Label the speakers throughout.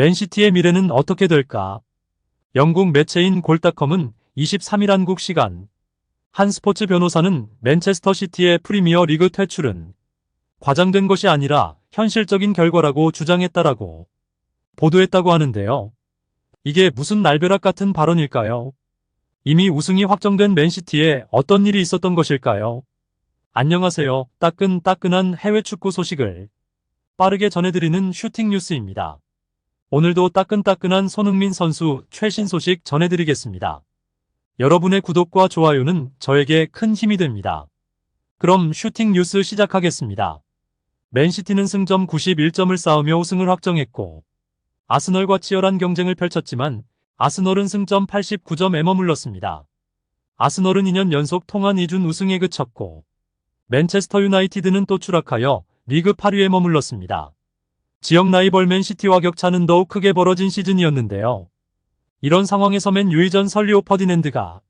Speaker 1: 맨시티의 미래는 어떻게 될까? 영국 매체인 골닷컴은 23일 한국 시간 한 스포츠 변호사는 맨체스터 시티의 프리미어 리그 퇴출은 과장된 것이 아니라 현실적인 결과라고 주장했다라고 보도했다고 하는데요. 이게 무슨 날벼락 같은 발언일까요? 이미 우승이 확정된 맨시티에 어떤 일이 있었던 것일까요? 안녕하세요. 따끈따끈한 해외 축구 소식을 빠르게 전해드리는 슈팅 뉴스입니다. 오늘도 따끈따끈한 손흥민 선수 최신 소식 전해드리겠습니다. 여러분의 구독과 좋아요는 저에게 큰 힘이 됩니다. 그럼 슈팅 뉴스 시작하겠습니다. 맨시티는 승점 91점을 쌓으며 우승을 확정했고 아스널과 치열한 경쟁을 펼쳤지만 아스널은 승점 89점에 머물렀습니다. 아스널은 2년 연속 통한 2준 우승에 그쳤고 맨체스터 유나이티드는 또 추락하여 리그 8위에 머물렀습니다. 지역 라이벌 맨시티와 격차는 더욱 크게 벌어진 시즌이었는데요. 이런 상황에서 맨 유이전 설리오 퍼디낸드가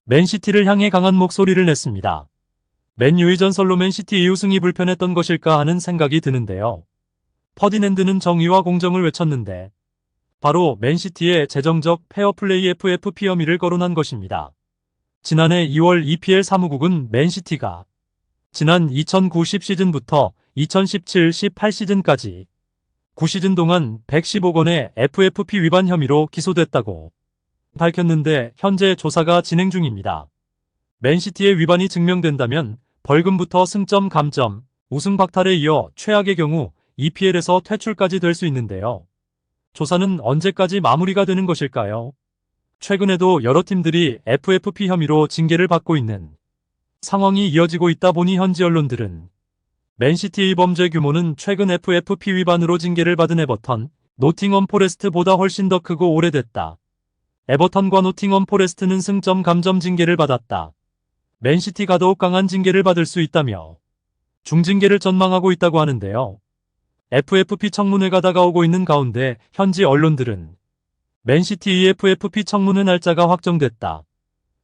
Speaker 1: 맨시티를 향해 강한 목소리를 냈습니다. 맨 유이전 설로 맨시티 이우승이 불편했던 것일까 하는 생각이 드는데요. 퍼디낸드는 정의와 공정을 외쳤는데 바로 맨시티의 재정적 페어플레이 FFP 혐의를 거론한 것입니다. 지난해 2월 EPL 사무국은 맨시티가 지난 2009-10 시즌부터 2017-18 시즌까지 9시즌 동안 115억 원의 FFP 위반 혐의로 기소됐다고 밝혔는데 현재 조사가 진행 중입니다. 맨시티의 위반이 증명된다면 벌금부터 승점 감점, 우승 박탈에 이어 최악의 경우 EPL에서 퇴출까지 될 수 있는데요. 조사는 언제까지 마무리가 되는 것일까요? 최근에도 여러 팀들이 FFP 혐의로 징계를 받고 있는 상황이 이어지고 있다 보니 현지 언론들은 맨시티의 범죄 규모는 최근 FFP 위반으로 징계를 받은 에버턴, 노팅엄 포레스트보다 훨씬 더 크고 오래됐다. 에버턴과 노팅엄 포레스트는 승점 감점 징계를 받았다. 맨시티가 더욱 강한 징계를 받을 수 있다며 중징계를 전망하고 있다고 하는데요. FFP 청문회가 다가오고 있는 가운데 현지 언론들은 맨시티 FFP 청문회 날짜가 확정됐다.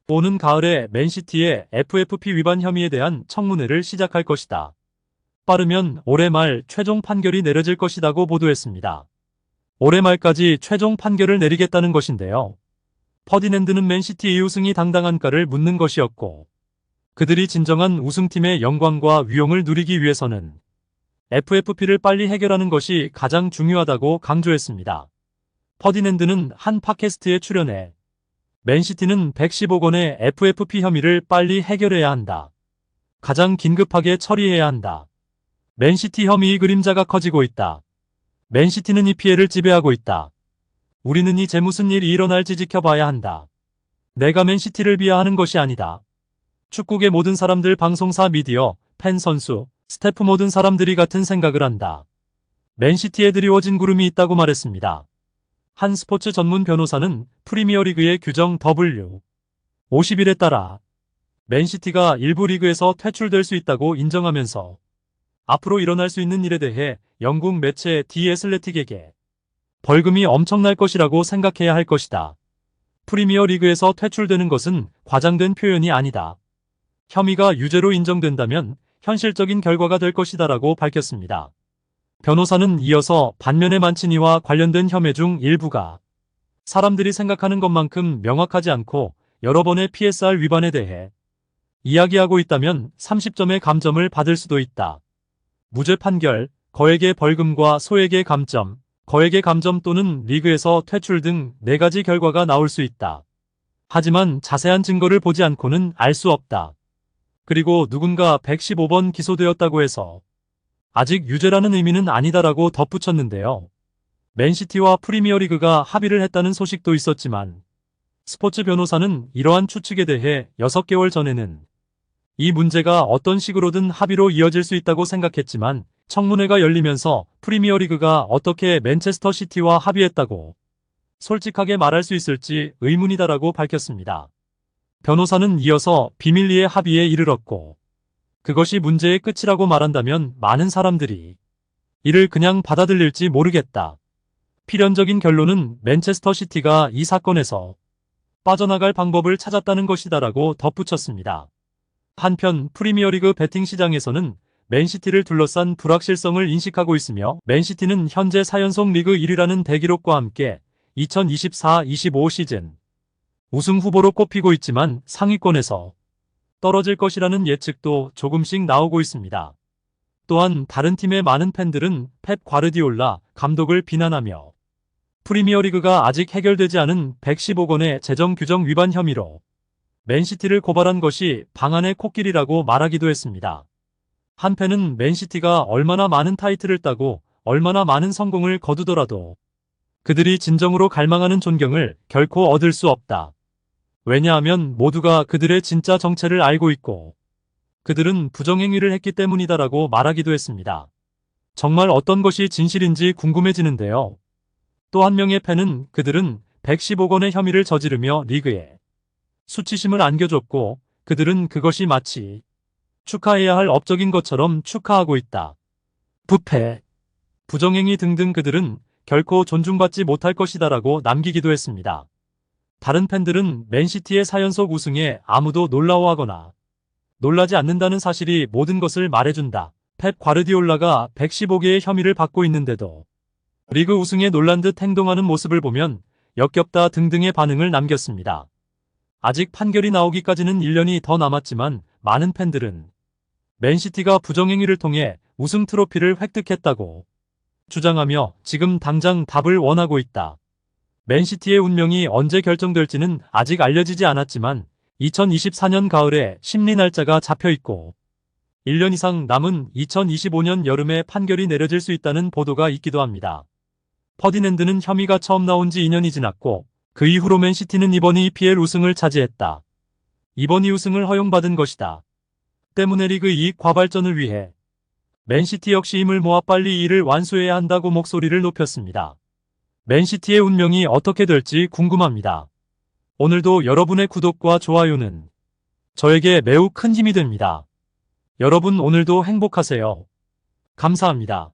Speaker 1: 오는 가을에 맨시티의 FFP 위반 혐의에 대한 청문회를 시작할 것이다. 빠르면 올해 말 최종 판결이 내려질 것이라고 보도했습니다. 올해 말까지 최종 판결을 내리겠다는 것인데요. 퍼디낸드는 맨시티 이우승이 당당한가를 묻는 것이었고 그들이 진정한 우승팀의 영광과 위용을 누리기 위해서는 FFP를 빨리 해결하는 것이 가장 중요하다고 강조했습니다. 퍼디낸드는 한 팟캐스트에 출연해 맨시티는 115억 원의 FFP 혐의를 빨리 해결해야 한다. 가장 긴급하게 처리해야 한다. 맨시티 혐의의 그림자가 커지고 있다. 맨시티는 이 피해를 지배하고 있다. 우리는 이제 무슨 일이 일어날지 지켜봐야 한다. 내가 맨시티를 비하하는 것이 아니다. 축구계 모든 사람들, 방송사, 미디어, 팬, 선수, 스태프 모든 사람들이 같은 생각을 한다. 맨시티에 드리워진 구름이 있다고 말했습니다. 한 스포츠 전문 변호사는 프리미어리그의 규정 W51에 따라 맨시티가 일부 리그에서 퇴출될 수 있다고 인정하면서 앞으로 일어날 수 있는 일에 대해 영국 매체 디 애슬레틱에게 벌금이 엄청날 것이라고 생각해야 할 것이다. 프리미어 리그에서 퇴출되는 것은 과장된 표현이 아니다. 혐의가 유죄로 인정된다면 현실적인 결과가 될 것이다라고 밝혔습니다. 변호사는 이어서 반면에 만치니와 관련된 혐의 중 일부가 사람들이 생각하는 것만큼 명확하지 않고 여러 번의 PSR 위반에 대해 이야기하고 있다면 30점의 감점을 받을 수도 있다. 무죄 판결, 거액의 벌금과 소액의 감점, 거액의 감점 또는 리그에서 퇴출 등 4가지 결과가 나올 수 있다. 하지만 자세한 증거를 보지 않고는 알 수 없다. 그리고 누군가 115번 기소되었다고 해서 아직 유죄라는 의미는 아니다라고 덧붙였는데요. 맨시티와 프리미어리그가 합의를 했다는 소식도 있었지만 스포츠 변호사는 이러한 추측에 대해 6개월 전에는 이 문제가 어떤 식으로든 합의로 이어질 수 있다고 생각했지만 청문회가 열리면서 프리미어리그가 어떻게 맨체스터 시티와 합의했다고 솔직하게 말할 수 있을지 의문이다라고 밝혔습니다. 변호사는 이어서 비밀리에 합의에 이르렀고 그것이 문제의 끝이라고 말한다면 많은 사람들이 이를 그냥 받아들일지 모르겠다. 필연적인 결론은 맨체스터 시티가 이 사건에서 빠져나갈 방법을 찾았다는 것이다라고 덧붙였습니다. 한편 프리미어리그 베팅 시장에서는 맨시티를 둘러싼 불확실성을 인식하고 있으며 맨시티는 현재 4연속 리그 1위라는 대기록과 함께 2024-25 시즌 우승 후보로 꼽히고 있지만 상위권에서 떨어질 것이라는 예측도 조금씩 나오고 있습니다. 또한 다른 팀의 많은 팬들은 펩 과르디올라 감독을 비난하며 프리미어리그가 아직 해결되지 않은 115억 원의 재정 규정 위반 혐의로 맨시티를 고발한 것이 방안의 코끼리라고 말하기도 했습니다. 한 팬은 맨시티가 얼마나 많은 타이틀을 따고 얼마나 많은 성공을 거두더라도 그들이 진정으로 갈망하는 존경을 결코 얻을 수 없다. 왜냐하면 모두가 그들의 진짜 정체를 알고 있고 그들은 부정행위를 했기 때문이다라고 말하기도 했습니다. 정말 어떤 것이 진실인지 궁금해지는데요. 또 한 명의 팬은 그들은 115억 원의 혐의를 저지르며 리그에 수치심을 안겨줬고 그들은 그것이 마치 축하해야 할 업적인 것처럼 축하하고 있다. 부패, 부정행위 등등 그들은 결코 존중받지 못할 것이다라고 남기기도 했습니다. 다른 팬들은 맨시티의 4연속 우승에 아무도 놀라워하거나 놀라지 않는다는 사실이 모든 것을 말해준다. 펩 과르디올라가 115개의 혐의를 받고 있는데도 리그 우승에 놀란 듯 행동하는 모습을 보면 역겹다 등등의 반응을 남겼습니다. 아직 판결이 나오기까지는 1년이 더 남았지만 많은 팬들은 맨시티가 부정행위를 통해 우승 트로피를 획득했다고 주장하며 지금 당장 답을 원하고 있다. 맨시티의 운명이 언제 결정될지는 아직 알려지지 않았지만 2024년 가을에 심리 날짜가 잡혀 있고 1년 이상 남은 2025년 여름에 판결이 내려질 수 있다는 보도가 있기도 합니다. 퍼디낸드는 혐의가 처음 나온 지 2년이 지났고 그 이후로 맨시티는 이번 EPL 우승을 차지했다. 이번 우승을 허용받은 것이다. 때문에 리그 이익 과발전을 위해 맨시티 역시 힘을 모아 빨리 이를 완수해야 한다고 목소리를 높였습니다. 맨시티의 운명이 어떻게 될지 궁금합니다. 오늘도 여러분의 구독과 좋아요는 저에게 매우 큰 힘이 됩니다. 여러분 오늘도 행복하세요. 감사합니다.